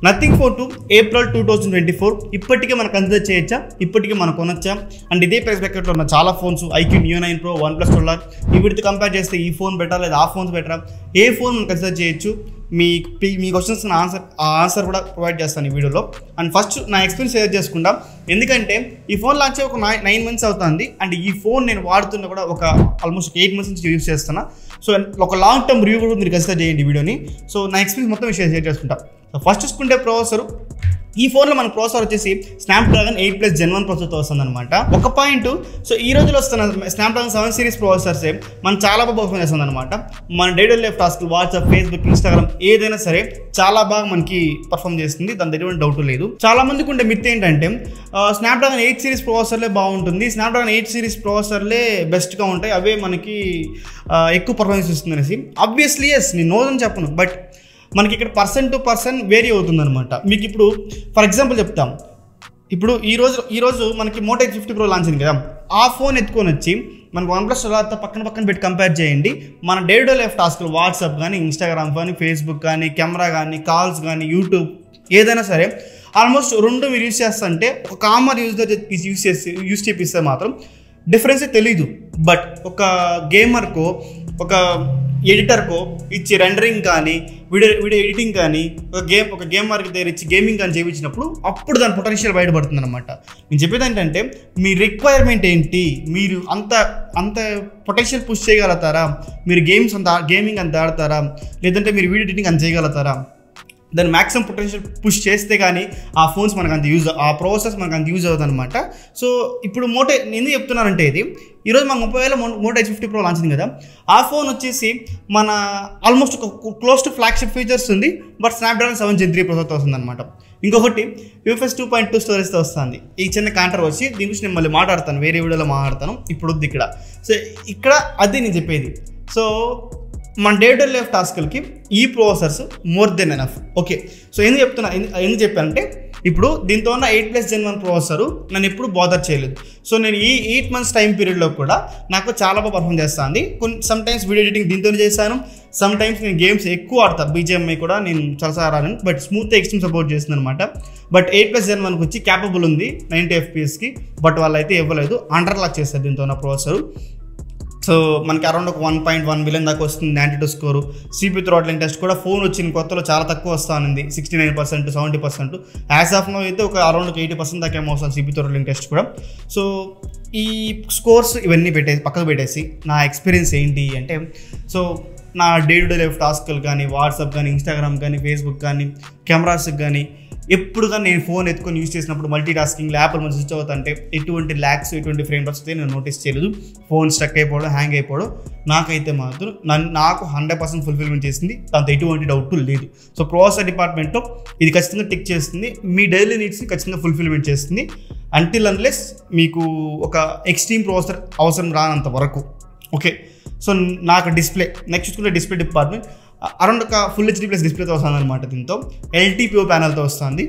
Nothing phone 2 April 2024 ఇప్పటికే మనకు consider చేయొచ్చా, ఇప్పటికే మనం కొనొచ్చా? అండ్ ఇదే ప్రైస్ బ్రాకెట్లో ఉన్న చాలా phones IQ Neo 9 Pro, OnePlus 12 ఈ వీటితో కంపేర్ చేస్తే ఈ ఫోన్ బెటరా లేదా ఆ ఫోన్స్ బెటరా, ఏ ఫోన్ మనం కన్సిడర్ చేయొచ్చు? మీ క్వశ్చన్స్ ఆన్సర్ కూడా ప్రొవైడ్ చేస్తాను ఈ వీడియోలో. అండ్ ఫస్ట్ నా ఎక్స్పీరియన్స్ షేర్ చేసుకుంటాం, ఎందుకంటే ఈ ఫోన్ లాంచ్ ఒక 9 months అవుతుంది. అండ్ ఈ ఫోన్ నేను వాడుతున్నా కూడా ఒక ఆల్మోస్ట్ 8 months నుంచి యూజ్ చేస్తున్నా. సో ఒక లాంగ్ టర్మ్ రివ్యూ కూడా మీరు కన్సిడర్ చేయండి వీడియోని. సో నా ఎక్స్పీరియన్స్ మొత్తం షేర్ చేసుకుంటాం. సో ఫస్ట్ చూసుకుంటే ప్రాసెసర్, ఈ ఫోన్లో మన ప్రాసెసర్ వచ్చేసి స్నాప్డ్రాగన్ 8+ Gen 1 ప్రాసెసర్తో వస్తుంది అనమాట. ఒక పాయింట్, సో ఈ రోజులో వస్తున్న స్నాప్డ్రాగన్ 7 series ప్రాసెసర్సే మనం చాలా బాగా పర్ఫార్మ్ చేస్తుంది అనమాట. మన day to day life task, WhatsApp, Facebook, Instagram ఏదైనా సరే చాలా బాగా మనకి పర్ఫార్మ్ చేస్తుంది, దాని ఎటువంటి డౌట్ లేదు. చాలా మందికి ఉండే మిత్ ఏంటంటే స్నాప్డ్రాగన్ 8 series ప్రాసెసర్లే బాగుంటుంది, స్నాప్డ్రాగన్ 8 series ప్రాసెసర్లే బెస్ట్గా ఉంటాయి, అవే మనకి ఎక్కువ పర్ఫార్మెన్స్ ఇస్తుంది అనేసి. ఆబ్వియస్లీ ఎస్, నేను నోదని చెప్పను, బట్ మనకి ఇక్కడ పర్సన్ టు పర్సన్ వేరీ అవుతుందన్నమాట. మీకు ఇప్పుడు ఫర్ ఎగ్జాంపుల్ చెప్తాం, ఇప్పుడు ఈరోజు మనకి Moto Edge 50 Pro లాంచ్ అయింది కదా, ఆ ఫోన్ ఎత్తుకొని వచ్చి మనకు OnePlus 12 పక్కన పెట్టి కంపేర్ చేయండి. మన డే టు డే లైఫ్ టాస్క్లు వాట్సాప్ కానీ, ఇన్స్టాగ్రామ్ కానీ, ఫేస్బుక్ కానీ, కెమెరా కానీ, కాల్స్ కానీ, యూట్యూబ్ ఏదైనా సరే ఆల్మోస్ట్ రెండు మీరు యూజ్ చేస్తుంటే ఒక కామన్ యూజ్ చేపిస్తే మాత్రం డిఫరెన్సే తెలీదు. బట్ ఒక గేమర్కో, ఒక ఎడిటర్కో ఇచ్చి రెండరింగ్ కానీ, వీడియో ఎడిటింగ్ కానీ, ఒక గేమర్కి దగ్గర ఇచ్చి గేమింగ్ కానీ చేయించినప్పుడు అప్పుడు దాని పొటెన్షియల్ బయటపడుతుంది అనమాట. నేను చెప్పేది ఏంటంటే మీ రిక్వైర్మెంట్ ఏంటి, మీరు అంత పొటెన్షియల్ పుష్ చేయగలుగుతారా, మీరు గేమింగ్ అంత ఆడతారా, లేదంటే మీరు వీడియో ఎడిటింగ్ అంత చేయగలుగుతారా, దాని మ్యాక్సిమం పొటెన్షియల్ పుష్ చేస్తే కానీ ఆ ఫోన్స్ మనకు అంత ఆ ప్రాసెస్ మనకు అంత యూజ్ అవుతుంది అనమాట. సో ఇప్పుడు ఎందుకు చెప్తున్నానంటే ఇది ఈరోజు మన 30,000 Moto Edge 50 Pro లాంచ్ అయింది కదా, ఆ ఫోన్ వచ్చేసి మన ఆల్మోస్ట్ ఒక క్లోజ్ టు ఫ్లాగ్షిప్ ఫీచర్స్ ఉంది, బట్ స్నాప్డ్రాగన్ 7 Gen 3 ప్రాసెసర్తో వస్తుంది అనమాట. ఇంకొకటి UFS 2.2 స్టోరేజ్తో వస్తుంది. ఈ చిన్న కాంటర్ వచ్చి దీని గురించి నేను మళ్ళీ మాట్లాడతాను, వేరే వీడియోలో మాట్లాడతాను, ఇప్పుడు వద్దు ఇక్కడ. సో ఇక్కడ అదే నేను చెప్పేది. సో మన డే టు లైఫ్ టాస్క్లకి ఈ processors more than enough. Okay, so ఎందుకు చెప్పానంటే ఇప్పుడు దీంతో ఉన్న 8+ Gen 1 ప్రాసెసర్ నన్ను ఎప్పుడు బాదర్ చేయలేదు. సో నేను ఈ 8 months టైం పీరియడ్లో కూడా నాకు చాలా బాగా పర్ఫార్మ్ చేస్తుంది. సమ్ టైమ్స్ వీడియో ఎడిటింగ్ దీంతోనే చేశాను, సమ్ టైమ్స్ నేను గేమ్స్ ఎక్కువ ఆడతాను, BGMI కూడా నేను చాలా ఆడాను, బట్ స్మూత్ ఎక్స్ట్రీమ్ సపోర్ట్ చేస్తుంది అనమాట. బట్ 8+ Gen 1 వచ్చి క్యాపబుల్ ఉంది 90 FPS, బట్ వాళ్ళైతే ఇవ్వలేదు, అండర్లాక్ చేస్తారు దీంతో ఉన్న ప్రాసెసర్. సో మనకి అరౌండ్ ఒక 1.1 million దాకా వస్తుంది Antutu score. CPU throttling test కూడా ఫోన్ వచ్చిన కొత్తలో చాలా తక్కువ వస్తూ ఉంది, 69%, 70%. యాజ్ ఆఫ్ నో అయితే ఒక అరౌండ్ 80% దాకా ఏమో వస్తుంది CPU థ్రాట్లింగ్ టెస్ట్ కూడా. సో ఈ స్కోర్స్ ఇవన్నీ పక్కకు పెట్టేసి నా ఎక్స్పీరియన్స్ ఏంటి అంటే, సో నా డే టు డే లైఫ్ టాస్క్లు కానీ, వాట్సాప్ కానీ, ఇన్స్టాగ్రామ్ కానీ, ఫేస్బుక్ కానీ, కెమెరాస్కి కానీ ఎప్పుడు కానీ నేను ఫోన్ ఎత్తుకొని యూజ్ చేసినప్పుడు మల్టీ టాస్కింగ్ యాప్లు మనం స్విచ్ అవుతుంటే ఎటువంటి ల్యాగ్స్, ఎటువంటి ఫ్రేమ్ డ్రాప్స్ అయితే నేను నోటీస్ చేయలేదు. ఫోన్ స్టక్ అయిపోవడం, హ్యాంగ్ అయిపోవడం నాకైతే మాత్రం నాకు 100% ఫుల్ఫిల్మెంట్ చేసింది, దాంతో ఎటువంటి డౌట్ లేదు. సో ప్రాసెసర్ డిపార్ట్మెంట్లో ఇది ఖచ్చితంగా టిక్ చేస్తుంది, మీ డైలీ నీడ్స్ని ఖచ్చితంగా ఫుల్ఫిల్మెంట్ చేస్తుంది, అంటిల్ అన్లెస్ మీకు ఒక ఎక్స్ట్రీమ్ ప్రాసెసర్ అవసరం రానంత వరకు. ఓకే, సో నాకు నెక్స్ట్ చూసుకుంటే డిస్ప్లే డిపార్ట్మెంట్ అరౌండ్ ఒక ఫుల్ HD+ డిస్ప్లేతో వస్తుంది అనమాట. దీంతో LTPO ప్యానల్తో వస్తుంది.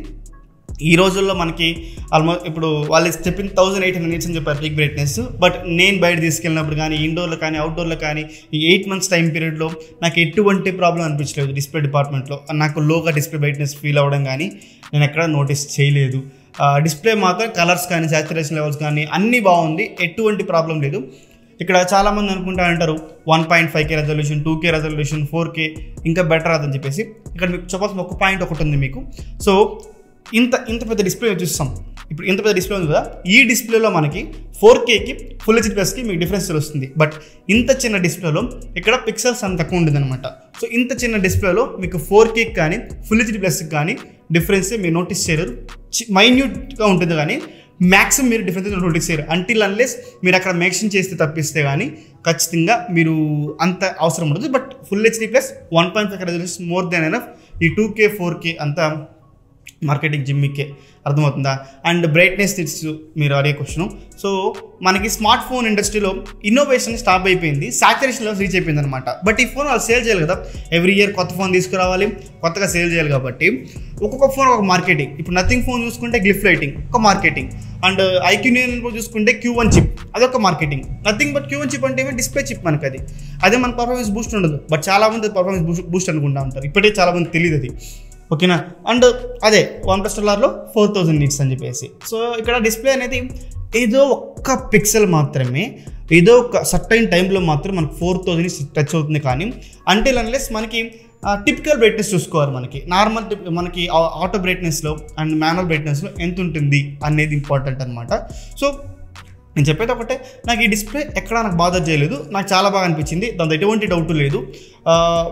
ఈ రోజుల్లో మనకి ఆల్మోస్ట్ ఇప్పుడు వాళ్ళు చెప్పిన 1800 nits అని చెప్పారు పీక్ బ్రైట్నెస్, బట్ నేను బయట తీసుకెళ్ళినప్పుడు కానీ, ఇండోర్లో కానీ, అవుట్డోర్లో కానీ ఈ 8 months టైం పీరియడ్లో నాకు ఎటువంటి ప్రాబ్లం అనిపించలేదు. డిస్ప్లే డిపార్ట్మెంట్లో నాకు లోగా డిస్ప్లే బ్రైట్నెస్ ఫీల్ అవ్వడం కానీ నేను ఎక్కడ నోటీస్ చేయలేదు. డిస్ప్లే మాత్రం కలర్స్ కానీ, సాచురేషన్ లెవెల్స్ కానీ అన్నీ బాగుంది, ఎటువంటి ప్రాబ్లం లేదు. ఇక్కడ చాలామంది అనుకుంటా అంటారు 1.5K resolution, 2K resolution, 4K ఇంకా బెటర్ అదని చెప్పేసి. ఇక్కడ మీకు చెప్పాల్సిన ఒక పాయింట్ ఒకటి ఉంది మీకు. సో ఇంత పెద్ద డిస్ప్లే చూస్తాం, ఇప్పుడు ఇంత పెద్ద డిస్ప్లే ఉంది కదా, ఈ డిస్ప్లేలో మనకి 4Kకి ఫుల్ HD+కి మీకు డిఫరెన్స్ తెలుస్తుంది. బట్ ఇంత చిన్న డిస్ప్లేలో ఇక్కడ పిక్సెల్స్ అంత తక్కువ ఉంటుంది అనమాట. సో ఇంత చిన్న డిస్ప్లేలో మీకు 4Kకి కానీ, ఫుల్ HD+కి కానీ డిఫరెన్స్ మీరు నోటీస్ చేయలేరు, మైన్యూట్గా ఉంటుంది కానీ మ్యాక్సిమం మీరు డిఫరెన్స్ నోటీస్ చేయరు, అంటిల్ అన్లెస్ మీరు అక్కడ మెన్షన్ చేస్తే తప్పిస్తే కానీ ఖచ్చితంగా మీరు అంత అవసరం ఉండదు. But full HD+ 1.5K resolution more than enough. ఈ 2K 4K అంతా మార్కెటింగ్ జిమ్మికే, అర్థమవుతుందా? అండ్ బ్రైట్నెస్ టిప్స్ మీరు అడిగే క్వశ్చన్. సో మనకి స్మార్ట్ ఫోన్ ఇండస్ట్రీలో ఇన్నోవేషన్ స్టాప్ అయిపోయింది, సాచురేషన్ లెవెల్స్ రీచ్ అయిపోయింది అనమాట. బట్ ఈ ఫోన్ వాళ్ళు సేల్ చేయాలి కదా, ఎవ్రీ ఇయర్ కొత్త ఫోన్ తీసుకురావాలి, కొత్తగా సేల్ చేయాలి కాబట్టి ఒక్కొక్క ఫోన్ ఒక మార్కెటింగ్. ఇప్పుడు నథింగ్ ఫోన్ చూసుకుంటే గ్లిఫ్ లైటింగ్ ఒక marketing, and IQ Neo 9 Pro చూసుకుంటే Q1 చిప్ అదొక marketing. Nothing but Q1 chip అంటే డిస్ప్లే చిప్ మనకి, అదే మన పర్ఫార్మెన్స్ బూస్ట్ ఉండదు. బట్ చాలామంది పర్ఫార్మెన్స్ బూస్ట్ అనుకుంటా ఉంటారు, ఇప్పటికే చాలామంది తెలియదు అది. ఓకేనా. అండ్ అదే OnePlus 12Rలో 4000 nits అని చెప్పేసి. సో ఇక్కడ డిస్ప్లే అనేది ఏదో ఒక్క పిక్సెల్ మాత్రమే, ఏదో ఒక సర్టైన్ టైంలో మాత్రం మనకు 4000 టచ్ అవుతుంది. కానీ అంటిల్ అన్లెస్ మనకి టిపికల్ బ్రైట్నెస్ చూసుకోవాలి. మనకి నార్మల్ మనకి ఆటో బ్రైట్నెస్లో అండ్ మాన్యువల్ బ్రైట్నెస్లో ఎంత ఉంటుంది అనేది ఇంపార్టెంట్ అనమాట. సో నేను చెప్పేది ఒకటే, నాకు ఈ డిస్ప్లే ఎక్కడ నాకు బాధ చేయలేదు, నాకు చాలా బాగా అనిపించింది. దాంతో ఎటువంటి డౌట్ లేదు.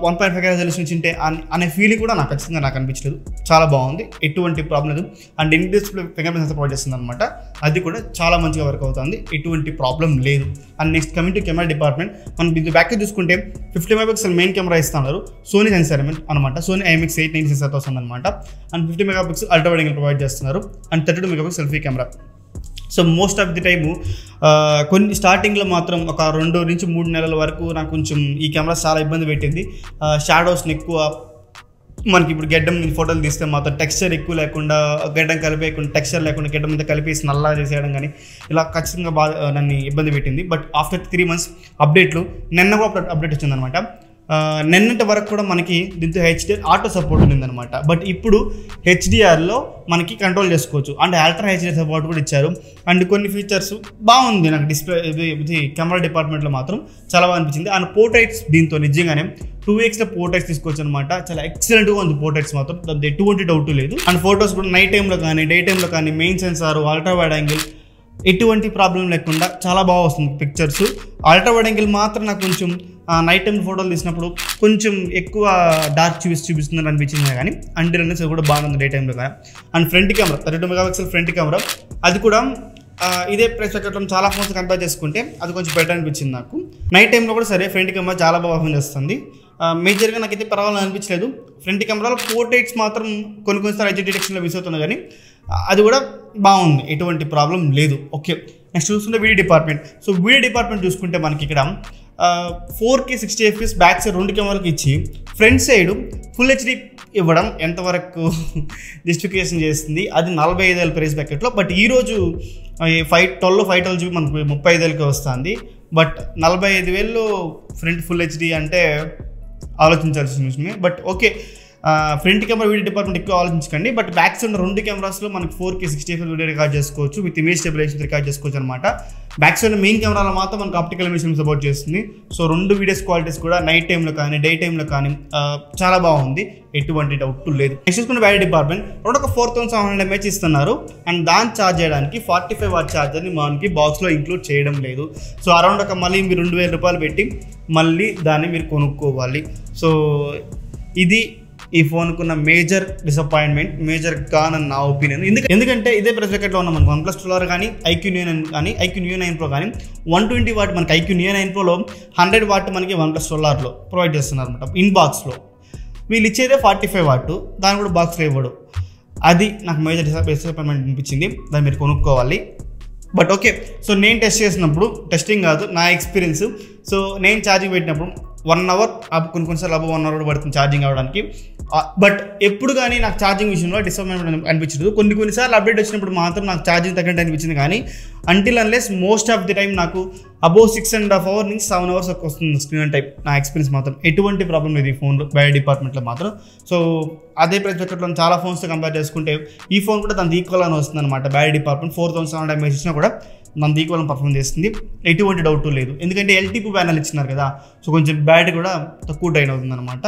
1.5K రెజల్యూషన్ ఇచ్చింటే అనే ఫీలింగ్ కూడా నాకు ఖచ్చితంగా నాకు అనిపించలేదు. చాలా బాగుంది, ఎటువంటి ప్రాబ్లం లేదు. And in display finger print support చేస్తుంది అనమాట, అది కూడా చాలా మంచిగా వర్క్ అవుతుంది, ఎటువంటి ప్రాబ్లం లేదు. And next coming to camera department, మనం దీని బ్యాక్ చూసుకుంటే 50 MP మెయిన్ కెమెరా ఇస్తున్నారు. సోనీ సెన్సార్ అనమాట, సోనీ IMX890 సెన్సార్తో వస్తుంది అనమాట. And 50 MP ultra wide angle provide చేస్తున్నారు. And 32 MP selfie camera. So most of the time కొన్ని స్టార్టింగ్లో మాత్రం ఒక 2 నుంచి 3 నెలల వరకు నాకు కొంచెం ఈ కెమెరా చాలా ఇబ్బంది పెట్టింది. షాడోస్ని ఎక్కువ, మనకి ఇప్పుడు గెడ్డం ఫోటోలు తీస్తే మాత్రం టెక్స్చర్ ఎక్కువ లేకుండా, గెడ్డం కలిపేయకుండా, టెక్స్చర్ లేకుండా గెడ్డం అంతా కలిపేసి నల్లా చేసేయడం కానీ ఇలా ఖచ్చితంగా బాగా నన్ను ఇబ్బంది పెట్టింది. బట్ ఆఫ్టర్ 3 months అప్డేట్లు, నిన్న కూడా అప్డేట్ వచ్చిందనమాట. నిన్నటి వరకు కూడా మనకి దీంతో HDR ఆటో సపోర్ట్ ఉందన్నమాట. బట్ ఇప్పుడు HDRలో మనకి కంట్రోల్ చేసుకోవచ్చు. అండ్ అల్ట్రా HDR సపోర్ట్ కూడా ఇచ్చారు. అండ్ కొన్ని ఫీచర్స్ బాగుంది నాకు. డిస్ప్లే ఇది కెమెరా డిపార్ట్మెంట్లో మాత్రం చాలా బాగా అనిపించింది. అండ్ పోర్ట్రైట్స్ దీంతో నిజంగానే 2x పోర్ట్రైట్స్ తీసుకోవచ్చు అనమాట. చాలా ఎక్సలెంట్గా ఉంది పోర్ట్రైట్స్ మాత్రం, దాంతో ఎటువంటి డౌట్ లేదు. అండ్ ఫొటోస్ కూడా నైట్ టైంలో కానీ డే టైంలో కానీ main censor, ultra wide angle ఎటువంటి ప్రాబ్లం లేకుండా చాలా బాగా వస్తుంది పిక్చర్స్. అల్ట్రా వైడ్ యాంగిల్ మాత్రం నాకు కొంచెం నైట్ టైం ఫోటోలు తీసినప్పుడు కొంచెం ఎక్కువ డార్క్ చూపిస్తుందని అనిపించింది. కానీ అంటిల్ అనేసి కూడా బాగుంది డే టైంలో కానీ. And front camera 32 MP front camera, అది కూడా ఇదే ప్రైస్ ప్యాకెట్లో చాలా ఫోన్స్ కంపేర్ చేసుకుంటే అది కొంచెం బెటర్ అనిపించింది నాకు. నైట్ టైంలో కూడా సరే ఫ్రంట్ కెమెరా చాలా బాగా పర్ఫార్మ్ చేస్తుంది. మేజర్గా నాకైతే పర్వాలని అనిపించలేదు. ఫ్రంట్ కెమెరాలో పోర్ట్రైట్స్ మాత్రం కొన్నిసార్లు ఐజీ డిటెక్షన్లో మిస్ అవుతుంది, కానీ అది కూడా బాగుంది, ఎటువంటి ప్రాబ్లం లేదు. ఓకే, నెక్స్ట్ చూస్తుంటే video department. So video department చూసుకుంటే మనకి ఇక్కడ 4K 60 FPS బ్యాక్ సైడ్ 2 కెమెరాలకు ఇచ్చి ఫ్రంట్ సైడ్ ఫుల్ HD ఇవ్వడం ఎంతవరకు జస్టిఫికేషన్ చేస్తుంది. అది 45,000 ప్రైస్ బ్యాకెట్లో. బట్ ఈరోజు 512 GB మనకు 35,000కి వస్తుంది. బట్ 45,000లో ఫ్రంట్ ఫుల్ HD అంటే ఆలోచించాల్సిన విషయమే. But okay, front camera video department ఎక్కువ ఆలోచించకండి. బట్ బ్యాక్ సైడ్ 2 కెమెరాస్లో మనకి 4K 60 FPS వీడియో రికార్డ్ చేసుకోవచ్చు, విత్ ఇమేజ్ స్టెబిలైజేషన్ రికార్డ్ చేసుకోవచ్చు అనమాట. బ్యాక్ సైడ్ మెయిన్ కెమెరాలో మాత్రం మనకు ఆప్టికల్ ఎమిషన్ సపోర్ట్ చేస్తుంది. సో 2 వీడియోస్ క్వాలిటీస్ కూడా నైట్ టైంలో కానీ డే టైంలో కానీ చాలా బాగుంది, ఎటువంటి డౌట్ లేదు. నెక్స్ట్ చూసుకుంటే బ్యాటరీ డిపార్ట్మెంట్, ఒక 4700 mAh ఇస్తున్నారు. అండ్ దాన్ని ఛార్జ్ చేయడానికి 45 వాట్ ఛార్జర్ని మనకి బాక్స్లో ఇంక్లూడ్ చేయడం లేదు. సో అరౌండ్ మళ్ళీ మీరు 2,000 రూపాయలు పెట్టి మళ్ళీ దాన్ని మీరు కొనుక్కోవాలి. సో ఇది ఈ ఫోన్కున్న మేజర్ డిసప్పాయింట్మెంట్, మేజర్ కాన్ నా ఒపీనియన్. ఎందుకంటే ఇదే ప్రైస్ బ్రాకెట్లో ఉన్న మనకు OnePlus 12R కానీ IQ Neo 9 కానీ IQ Neo 9 Pro కానీ 120 వాట్ మనకి IQ Neo 9 Proలో 100 వాట్ మనకి OnePlus 12Rలో ప్రొవైడ్ చేస్తున్నారు అనమాట. ఇన్ బాక్స్లో వీళ్ళు ఇచ్చేదే 45 వాట్, దాన్ని కూడా బాక్స్లో ఇవ్వడు. అది నాకు మేజర్ డిసప్పాయింట్మెంట్ అనిపించింది, దాన్ని మీరు కొనుక్కోవాలి. బట్ ఓకే, సో నేను టెస్ట్ చేసినప్పుడు, టెస్టింగ్ కాదు నా ఎక్స్పీరియన్స్, సో నేను ఛార్జింగ్ పెట్టినప్పుడు 1 అవర్ కొన్నిసార్లు 1 అవర్ పడుతుంది ఛార్జింగ్ అవ్వడానికి. బట్ ఎప్పుడు కానీ నాకు ఛార్జింగ్ విషయంలో డిసప్పాయింట్మెంట్ అనిపించదు. కొన్నిసార్లు అప్డేట్ వచ్చినప్పుడు మాత్రం నాకు ఛార్జింగ్ తగ్గట్టు అనిపించింది. కానీ until unless most of the time నాకు అబౌవ్ 6.5 hours నుంచి 7 hours వస్తుంది స్క్రీన్ టైం. నా ఎక్స్పీరియన్స్ మాత్రం ఎటువంటి ప్రాబ్లం లేదు ఈ ఫోన్లో, బ్యాటరీ డిపార్ట్మెంట్లో మాత్రం. సో అదే ప్రైస్ బ్రాకెట్లో చాలా ఫోన్స్తో కంపేర్ చేసుకుంటే ఈ ఫోన్ కూడా దాని ఈక్వల్ అని వస్తుంది అనమాట. బ్యాటరీ డిపార్ట్మెంట్ 4700 mAh ఇచ్చినా కూడా దాని ఈక్వల్ పర్ఫార్మ్ చేస్తుంది, ఎటువంటి డౌట్ లేదు. ఎందుకంటే LTP ప్యానల్ ఇచ్చినారు కదా, సో కొంచెం బ్యాటరీ కూడా తక్కువ డ్రైన్ అవుతుంది అనమాట.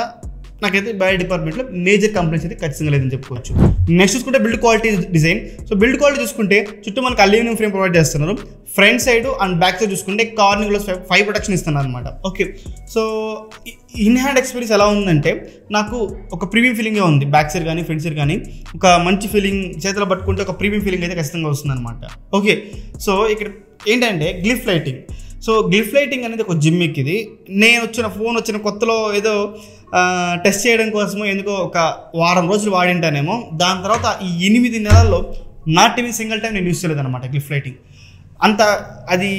నాకైతే బ్యాటరీ డిపార్ట్మెంట్లో మేజర్ కంప్లైంట్స్ అయితే ఖచ్చితంగా లేదని చెప్పుకోవచ్చు. నెక్స్ట్ చూసుకుంటే build quality design. So build quality చూసుకుంటే చుట్టూ మనకి అల్యూమినియం ఫ్రేమ్ ప్రొవైడ్ చేస్తున్నారు. Front side and back side చూసుకుంటే కార్నింగ్లో 5 ప్రొటెక్షన్ ఇస్తున్నారు అనమాట. Okay, so in hand experience ఎలా ఉందంటే నాకు ఒక ప్రీమియం ఫీలింగే ఉంది. బ్యాక్ సైడ్ కానీ ఫ్రంట్ సైడ్ కానీ ఒక మంచి ఫీలింగ్, చేతిలో పట్టుకుంటే ఒక ప్రీమియం ఫీలింగ్ అయితే ఖచ్చితంగా వస్తుంది అనమాట. ఓకే, సో ఇక్కడ ఏంటంటే glyph lighting. So glyph lighting అనేది ఒక జిమ్మిక్. ఇది నేను ఫోన్ వచ్చిన కొత్తలో ఏదో టెస్ట్ చేయడం కోసమో ఎందుకో ఒక వారం రోజులు వాడింటానేమో. దాని తర్వాత ఈ 8 నెలల్లో నాట్ ఈవెన్ సింగిల్ టైం నేను యూజ్ చేయలేదు అనమాట గ్లిఫ్ లైటింగ్. అంత అది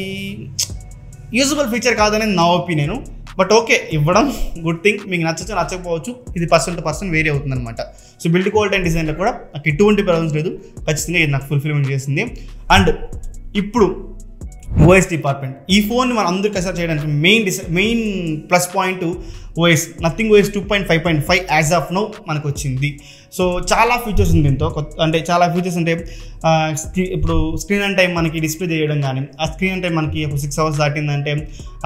యూజబుల్ ఫీచర్ కాదనేది నా ఒపీనియన్. బట్ ఓకే, ఇవ్వడం గుడ్ థింగ్. మీకు నచ్చకపోవచ్చు, ఇది పర్సన్ టు పర్సన్ వేరీ అవుతుంది అనమాట. సో బిల్డ్ క్వాలిటీ అండ్ డిజైన్లో కూడా నాకు ఎటువంటి ప్రాబ్లమ్స్ లేదు, ఖచ్చితంగా ఇది నాకు ఫుల్ఫిల్మెంట్ చేసింది. అండ్ ఇప్పుడు OS డిపార్ట్మెంట్, ఈ ఫోన్ని మనం అందరూ కన్సిడర్ చేయడానికి main plus point OS nothing OS 2.5.5 as of now మనకు వచ్చింది. సో చాలా ఫీచర్స్ ఉంది దీంతో, అంటే చాలా ఫీచర్స్ అంటే ఇప్పుడు స్క్రీన్ ఆన్ టైం మనకి డిస్ప్లే చేయడం కానీ, ఆ స్క్రీన్ ఆన్ టైం మనకి ఇప్పుడు 6 hours దాటిందంటే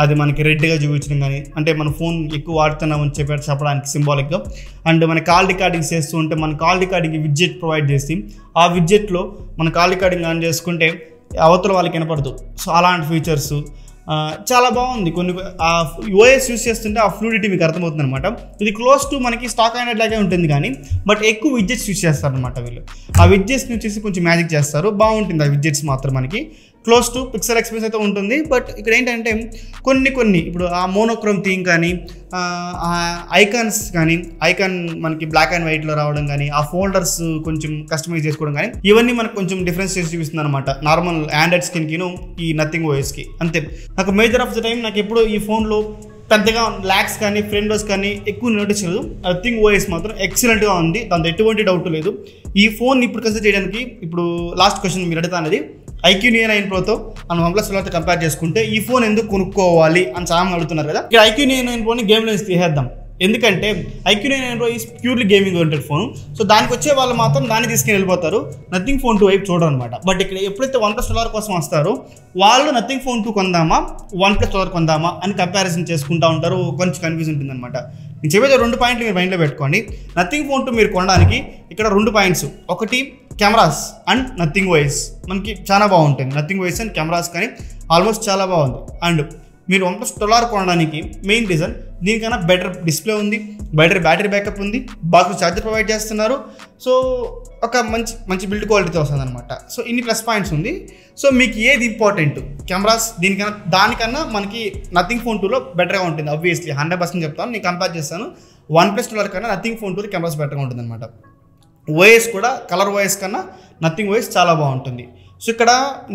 అది మనకి రెడ్గా చూపించడం కానీ, అంటే మన ఫోన్ ఎక్కువ వాడుతున్నామని చెప్పడానికి సింబాలిక్గా. అండ్ మన కాల్ రికార్డింగ్ చేస్తూ ఉంటే మన కాల్ రికార్డింగ్ విడ్జెట్ ప్రొవైడ్ చేసి ఆ విడ్జెట్లో మన కాల్ రికార్డింగ్ ఆన్ చేసుకుంటే అవతల వాళ్ళకి వినపడదు. సో అలాంటి ఫీచర్స్ చాలా బాగుంది. కొన్ని ఓఎస్ యూస్ చేస్తుంటే ఆ ఫ్లూయిడిటీ మీకు అర్థమవుతుంది అనమాట. ఇది క్లోజ్ టు మనకి స్టాక్ ఆండ్రాయిడ్ లాగే ఉంటుంది కానీ బట్ ఎక్కువ విడ్జెట్స్ యూస్ చేస్తారనమాట వీళ్ళు. ఆ విడ్జెట్స్ని వచ్చేసి కొంచెం మ్యాజిక్ చేస్తారు, బాగుంటుంది ఆ విడ్జెట్స్ మాత్రం. మనకి క్లోజ్ టు పిక్సెల్ ఎక్స్పీరియన్స్ అయితే ఉంటుంది. బట్ ఇక్కడ ఏంటంటే కొన్ని ఇప్పుడు ఆ మోనోక్రోమ్ థీమ్ కానీ, ఐకాన్స్ కానీ, ఐకాన్ మనకి బ్లాక్ అండ్ వైట్లో రావడం కానీ, ఆ ఫోల్డర్స్ కొంచెం కస్టమైజ్ చేసుకోవడం కానీ, ఇవన్నీ మనకు కొంచెం డిఫరెన్స్ చేసి చూపిస్తుంది అనమాట నార్మల్ ఆండ్రాయిడ్ స్కిన్కిను ఈ నథింగ్ ఓఎస్కి. అంతే. నాకు మేజర్ ఆఫ్ ద టైం నాకు ఎప్పుడు ఈ ఫోన్లో పెద్దగా ల్యాక్స్ కానీ ఫ్రెండ్స్ కానీ ఎక్కువ నోటీస్ లేదు. నథింగ్ ఓఎస్ మాత్రం ఎక్సలెంట్గా ఉంది, దాంతో ఎటువంటి డౌట్ లేదు. ఈ ఫోన్ ఇప్పుడు కన్సిడర్ చేయడానికి ఇప్పుడు లాస్ట్ క్వశ్చన్ మీరు అడుగుతా అనేది iQOO Neo 9 Proతో మనం OnePlus 12తో కంపేర్ చేసుకుంటే ఈ ఫోన్ ఎందుకు కొనుక్కోవాలి అని చాలా మంది అడుగుతున్నారు కదా. ఇక్కడ iQOO Neo 9 Proని గేమ్లో తీసేద్దాం. ఎందుకంటే iQOO Neo 9 Pro is purely gaming oriented phone. So దానికి వచ్చే వాళ్ళు మాత్రం దాన్ని తీసుకుని వెళ్ళిపోతారు, నథింగ్ ఫోన్ 2 వైపు చూడరు అనమాట. బట్ ఇక్కడ ఎప్పుడైతే OnePlus 12 కోసం వస్తారో వాళ్ళు నథింగ్ ఫోన్ 2 కొందామా OnePlus 12 కొందామా అని కంపారిజన్ చేసుకుంటూ ఉంటారు. కొంచెం కన్ఫ్యూజ్ ఉంటుంది అనమాట. నేను చెప్పేది 2 పాయింట్లు మీరు మైండ్లో పెట్టుకోండి. నథింగ్ ఫోన్ 2 మీరు కొనడానికి ఇక్కడ 2 పాయింట్స్. ఒకటి కెమెరాస్ అండ్ నథింగ్ ఓఎస్ మనకి చాలా బాగుంటుంది. నథింగ్ ఓఎస్ అండ్ కెమెరాస్ కానీ ఆల్మోస్ట్ చాలా బాగుంది. అండ్ మీరు OnePlus 12 కొనడానికి మెయిన్ రీజన్ దీనికన్నా బెటర్ డిస్ప్లే ఉంది, బెటర్ బ్యాటరీ బ్యాకప్ ఉంది, బాక్స్ ఛార్జర్ ప్రొవైడ్ చేస్తున్నారు. సో ఒక మంచి బిల్డ్ క్వాలిటీతో వస్తుంది అనమాట. సో ఇన్ని ప్లస్ పాయింట్స్ ఉంది. సో మీకు ఏది ఇంపార్టెంట్, కెమెరాస్ దానికన్నా మనకి నథింగ్ ఫోన్ 2లో బెటర్గా ఉంటుంది. ఆబ్వియస్లీ 100% చెప్తాను. నేను కంపేర్ చేస్తాను OnePlus 12 కన్నా నథింగ్ ఫోన్ 2లో కెమెరాస్ బెటర్గా ఉంటుంది అనమాట. ఓఎస్ కూడా కలర్ ఓఎస్ కన్నా నథింగ్ ఓఎస్ చాలా బాగుంటుంది. సో ఇక్కడ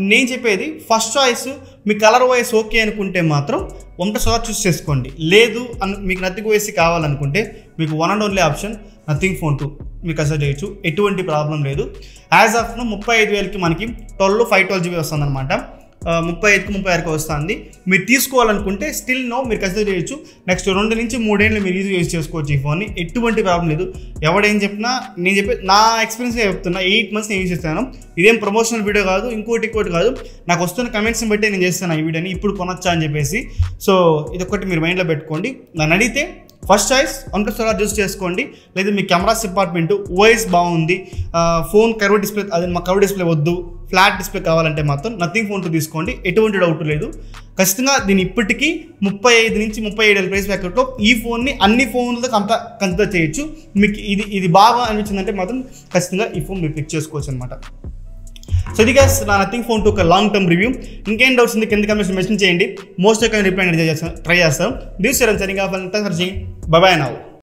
నేను చెప్పేది ఫస్ట్ చాయిస్ మీ కలర్ ఓఎస్ ఓకే అనుకుంటే మాత్రం OnePlus 12 చూస్ చేసుకోండి. లేదు మీకు నథింగ్ ఓఎస్ కావాలనుకుంటే మీకు one and only option nothing phone 2 మీకు కన్సిడర్ చేయొచ్చు, ఎటువంటి ప్రాబ్లం లేదు. యాజ్ ఆఫ్ ను 35,000కి మనకి 512GB వస్తుంది అనమాట. 35కి 36కి వస్తుంది. మీరు తీసుకోవాలనుకుంటే స్టిల్ నో మీరు కన్సిడర్ చేయొచ్చు. నెక్స్ట్ 2 నుంచి 3 ఏళ్ళు మీరు ఈజీ యూజ్ చేసుకోవచ్చు ఈ ఫోన్ని, ఎటువంటి ప్రాబ్లం లేదు. ఎవడేం చెప్పినా నేను చెప్పే నా ఎక్స్పీరియన్స్గా చెప్తున్నా. 8 months నేను యూజ్ చేస్తాను. ఇదేం ప్రమోషనల్ వీడియో కాదు, ఇంకోటి కాదు. నాకు వస్తున్న కమెంట్స్ని బట్టి నేను చేస్తాను ఈ వీడియోని ఇప్పుడు కొనొచ్చా అని చెప్పేసి. సో ఇదొకటి మీరు మైండ్లో పెట్టుకోండి. నన్ను అడిగితే ఫస్ట్ చాయిస్ OnePlus 12 చూస్ చేసుకోండి. లేదా మీ కెమెరాస్ డిపార్ట్మెంట్ ఓఎస్ బాగుంది, ఫోన్ కర్వ్ డిస్ప్లే, అది మా కర్వ్ డిస్ప్లే వద్దు, ఫ్లాట్ డిస్ప్లే కావాలంటే మాత్రం నథింగ్ ఫోన్ 2 తీసుకోండి, ఎటువంటి డౌట్ లేదు. ఖచ్చితంగా దీని ఇప్పటికీ 35 నుంచి 37 ప్రైస్ బ్రాకెట్లో ఈ ఫోన్ని అన్ని ఫోన్లతో కన్సిడర్ చేయొచ్చు. మీకు ఇది బాగా అనిపించిందంటే మాత్రం ఖచ్చితంగా ఈ ఫోన్ మీరు పిక్ చేసుకోవచ్చు అనమాట. సో ఇది గైస్ నా నథింగ్ ఫోన్ 2 ఒక లాంగ్ టర్మ్ రివ్యూ. ఇంకేం డౌట్స్ ఉంది కింద కమెంట్స్ మెన్షన్ చేయండి. మోస్ట్ రిప్లై ట్రై చేస్తాను. దిస్ సరింగ్ ఆఫ్. Bye bye now.